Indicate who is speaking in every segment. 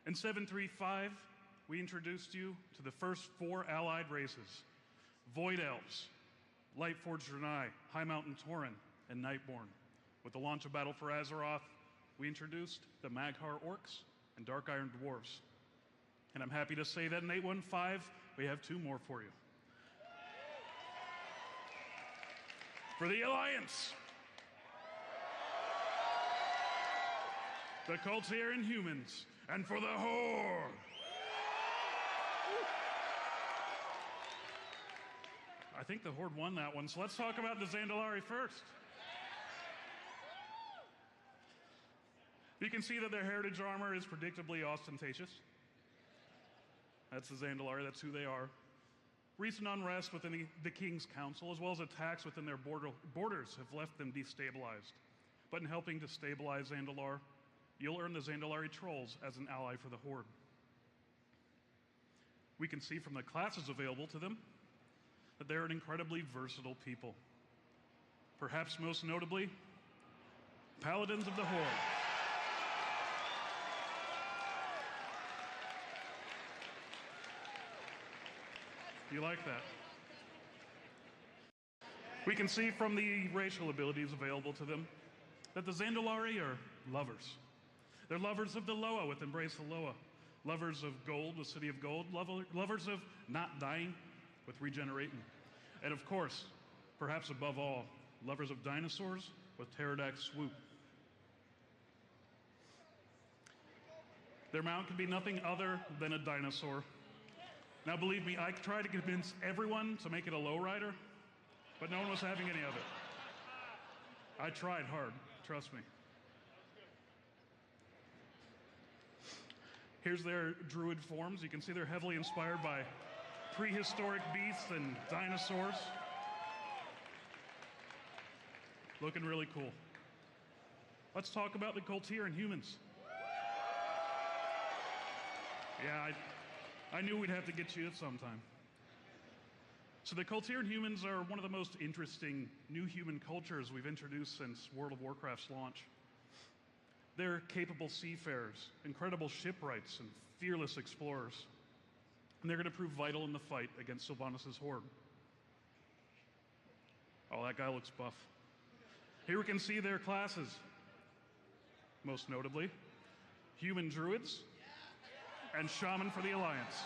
Speaker 1: In 735, we introduced you to the first 4 allied races: Void Elves, Lightforged Draenei, High Mountain Tauren, and Nightborn. With the launch of Battle for Azeroth, we introduced the Mag'har Orcs and Dark Iron Dwarves. And I'm happy to say that in 815, we have 2 more for you. For the Alliance, the Cultiran Humans, and for the Horde, I think the Horde won that one, so let's talk about the Zandalari first. You can see that their heritage armor is predictably ostentatious. That's the Zandalari, that's who they are. Recent unrest within the King's Council, as well as attacks within their borders, have left them destabilized. But in helping to stabilize Zandalar, you'll earn the Zandalari Trolls as an ally for the Horde. We can see from the classes available to them that they're an incredibly versatile people. Perhaps most notably, Paladins of the Horde. You like that? We can see from the racial abilities available to them that the Zandalari are lovers. They're lovers of the Loa with Embrace the Loa, lovers of gold with City of Gold, lovers of not dying with Regenerating, and of course, perhaps above all, lovers of dinosaurs with Pterodactyl Swoop. Their mount can be nothing other than a dinosaur. Now believe me, I tried to convince everyone to make it a lowrider, but no one was having any of it. I tried hard, trust me. Here's their druid forms. You can see they're heavily inspired by prehistoric beasts and dinosaurs. Looking really cool. Let's talk about the Cultiran Humans. Yeah, I knew we'd have to get you at some time. So the Cultiran Humans are one of the most interesting new human cultures we've introduced since World of Warcraft's launch. They're capable seafarers, incredible shipwrights, and fearless explorers. And they're going to prove vital in the fight against Sylvanas' Horde. Oh, that guy looks buff. Here we can see their classes. Most notably, Human Druids, and Shaman for the Alliance.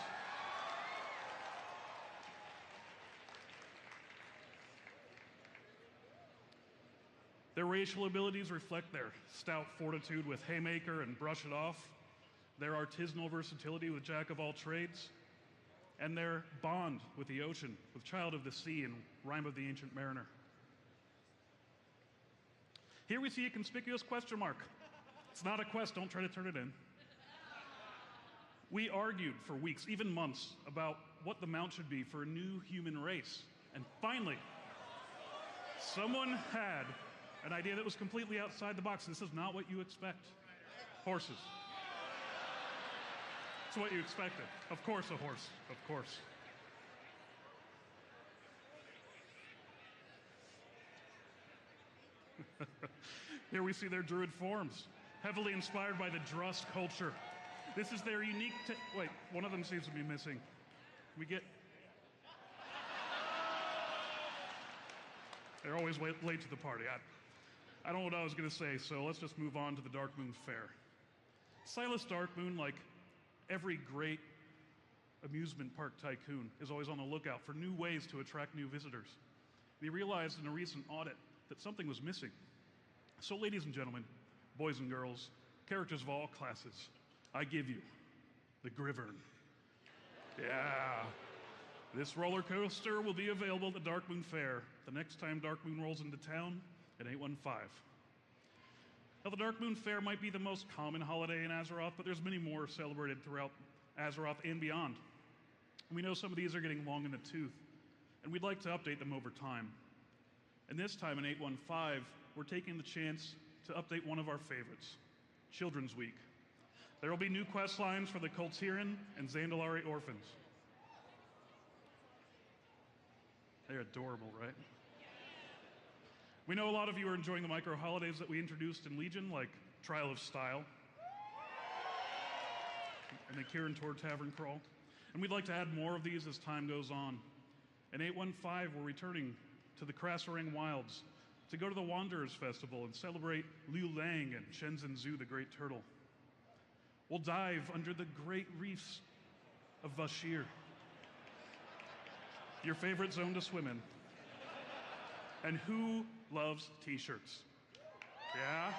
Speaker 1: Their racial abilities reflect their stout fortitude with Haymaker and Brush It Off, their artisanal versatility with Jack of all trades, and their bond with the ocean with Child of the Sea and Rime of the Ancient Mariner. Here we see a conspicuous question mark. It's not a quest, don't try to turn it in. We argued for weeks, even months, about what the mount should be for a new human race. And finally, someone had an idea that was completely outside the box. This is not what you expect. Horses. It's what you expected. Of course, a horse. Of course. Here we see their druid forms, heavily inspired by the Drusk culture. This is their unique wait, one of them seems to be missing. We get... They're always late to the party. I don't know what I was going to say, so let's just move on to the Darkmoon Fair. Silas Darkmoon, like every great amusement park tycoon, is always on the lookout for new ways to attract new visitors. He realized in a recent audit that something was missing. So ladies and gentlemen, boys and girls, characters of all classes, I give you the Grivern. Yeah. This roller coaster will be available at the Darkmoon Fair the next time Darkmoon rolls into town at 815. Now, the Darkmoon Fair might be the most common holiday in Azeroth, but there's many more celebrated throughout Azeroth and beyond. And we know some of these are getting long in the tooth, and we'd like to update them over time. And this time in 815, we're taking the chance to update one of our favorites, Children's Week. There will be new quest lines for the Cultiran and Zandalari orphans. They're adorable, right? We know a lot of you are enjoying the micro holidays that we introduced in Legion, like Trial of Style. and the Kirin Tavern Crawl. And we'd like to add more of these as time goes on. In 815, we're returning to the Krasarang Wilds to go to the Wanderers Festival and celebrate Liu Lang and Shenzhen Zhu, the Great Turtle. We'll dive under the great reefs of Vashir, your favorite zone to swim in. And who loves t-shirts? Yeah,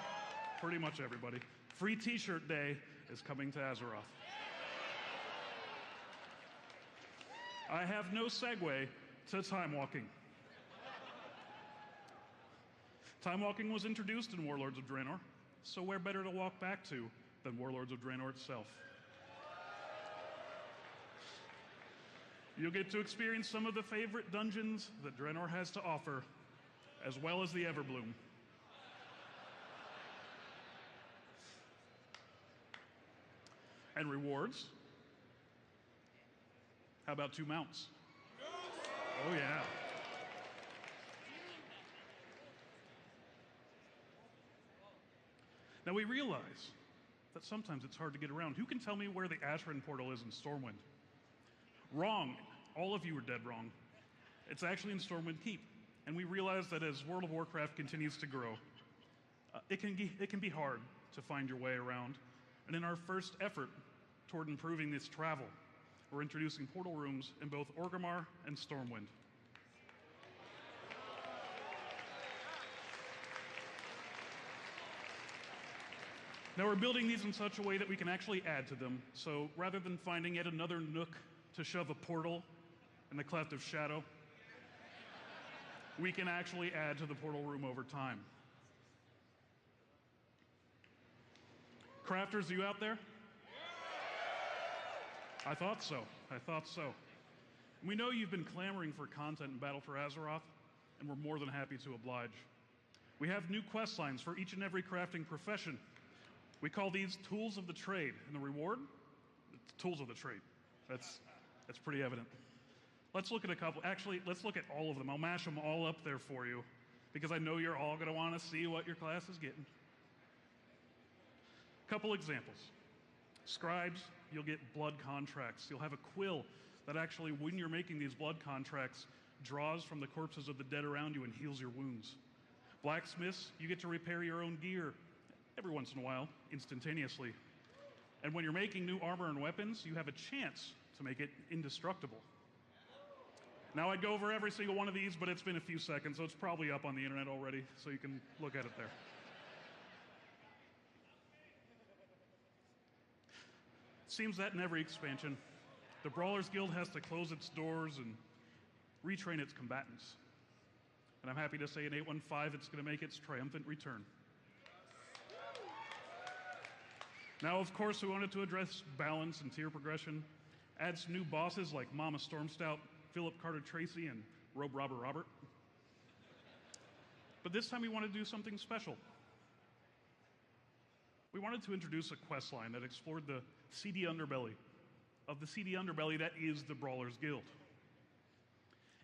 Speaker 1: pretty much everybody. Free t-shirt day is coming to Azeroth. I have no segue to time walking. Time walking was introduced in Warlords of Draenor, so where better to walk back to than Warlords of Draenor itself? You'll get to experience some of the favorite dungeons that Draenor has to offer, as well as the Everbloom. And rewards? How about 2 mounts? Oh yeah. Now we realize that sometimes it's hard to get around. Who can tell me where the Asheron portal is in Stormwind? Wrong. All of you are dead wrong. It's actually in Stormwind Keep. And we realize that as World of Warcraft continues to grow, it can be hard to find your way around. And in our first effort toward improving this travel, we're introducing portal rooms in both Orgrimmar and Stormwind. Now we're building these in such a way that we can actually add to them. So rather than finding yet another nook to shove a portal in the Cleft of Shadow, we can actually add to the portal room over time. Crafters, are you out there? I thought so. We know you've been clamoring for content in Battle for Azeroth, and we're more than happy to oblige. We have new quest lines for each and every crafting profession. We call these tools of the trade, and the reward? It's tools of the trade. That's pretty evident. Let's look at a couple. Actually, let's look at all of them. I'll mash them all up there for you, because I know you're all going to want to see what your class is getting. Couple examples. Scribes, you'll get blood contracts. You'll have a quill that actually, when you're making these blood contracts, draws from the corpses of the dead around you and heals your wounds. Blacksmiths, you get to repair your own gear every once in a while, instantaneously. And when you're making new armor and weapons, you have a chance to make it indestructible. Now, I'd go over every single one of these, but it's been a few seconds, so it's probably up on the internet already, so you can look at it there. Seems that in every expansion, the Brawlers Guild has to close its doors and retrain its combatants. And I'm happy to say in 815 it's going to make its triumphant return. Now, of course, we wanted to address balance and tier progression, add some new bosses like Mama Stormstout, Philip Carter Tracy, and Robe Robber Robert. But this time we want to do something special. We wanted to introduce a quest line that explored the seedy underbelly of the seedy underbelly that is the Brawlers Guild.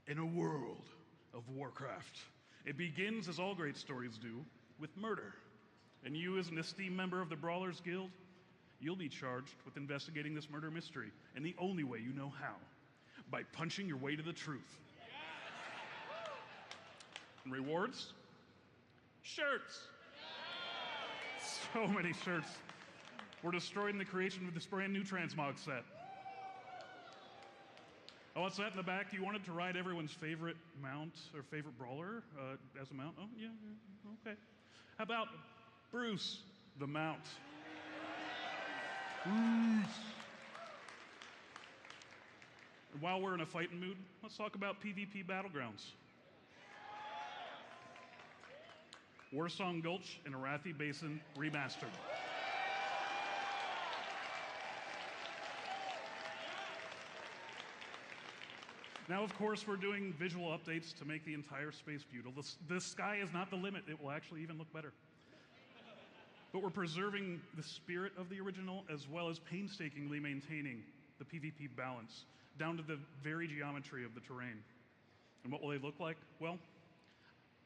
Speaker 1: In a world of Warcraft, it begins, as all great stories do, with murder. And you, as an esteemed member of the Brawlers Guild, you'll be charged with investigating this murder mystery, and the only way you know how, by punching your way to the truth. And rewards? Shirts! So many shirts. We're destroying the creation of this brand new transmog set. Oh, what's that in the back? You wanted to ride everyone's favorite mount or favorite brawler as a mount? Oh, yeah, okay. How about Bruce the Mount? Bruce. And while we're in a fighting mood, let's talk about PvP Battlegrounds. Warsong Gulch and Arathi Basin remastered. Now, of course, we're doing visual updates to make the entire space beautiful. The sky is not the limit. It will actually even look better. But we're preserving the spirit of the original as well as painstakingly maintaining the PvP balance down to the very geometry of the terrain. And what will they look like? Well,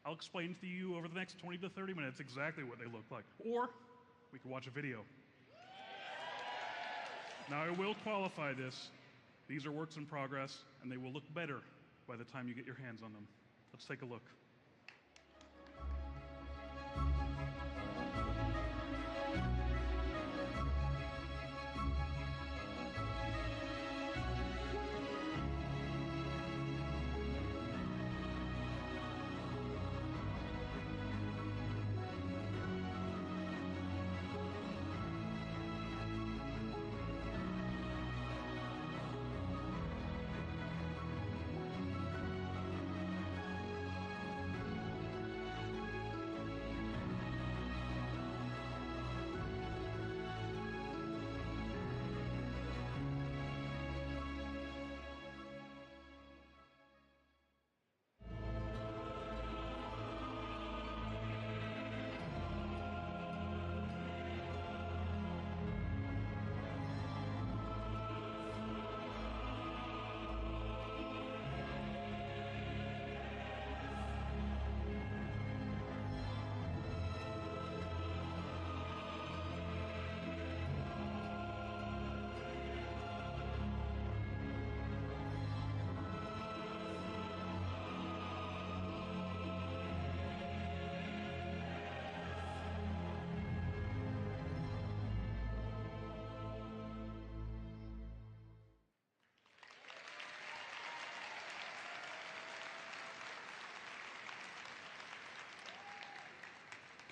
Speaker 1: I'll explain to you over the next 20 to 30 minutes exactly what they look like. Or we could watch a video. Now, I will qualify this. These are works in progress, and they will look better by the time you get your hands on them. Let's take a look.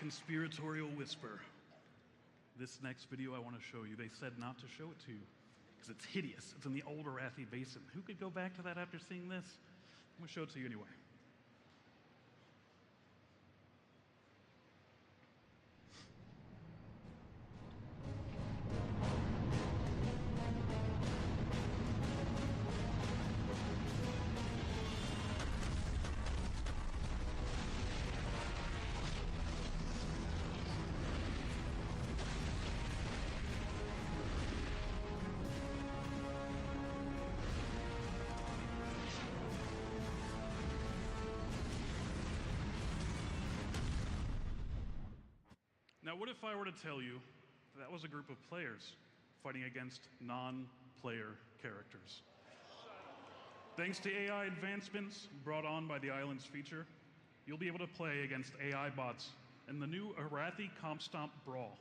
Speaker 1: Conspiratorial whisper. This next video I want to show you, they said not to show it to you because it's hideous. It's in the old Arathi Basin. Who could go back to that after seeing this? I'm going to show it to you anyway. Now, what if I were to tell you that was a group of players fighting against non-player characters? Thanks to AI advancements brought on by the Islands feature, you'll be able to play against AI bots in the new Arathi Comp Stomp Brawl.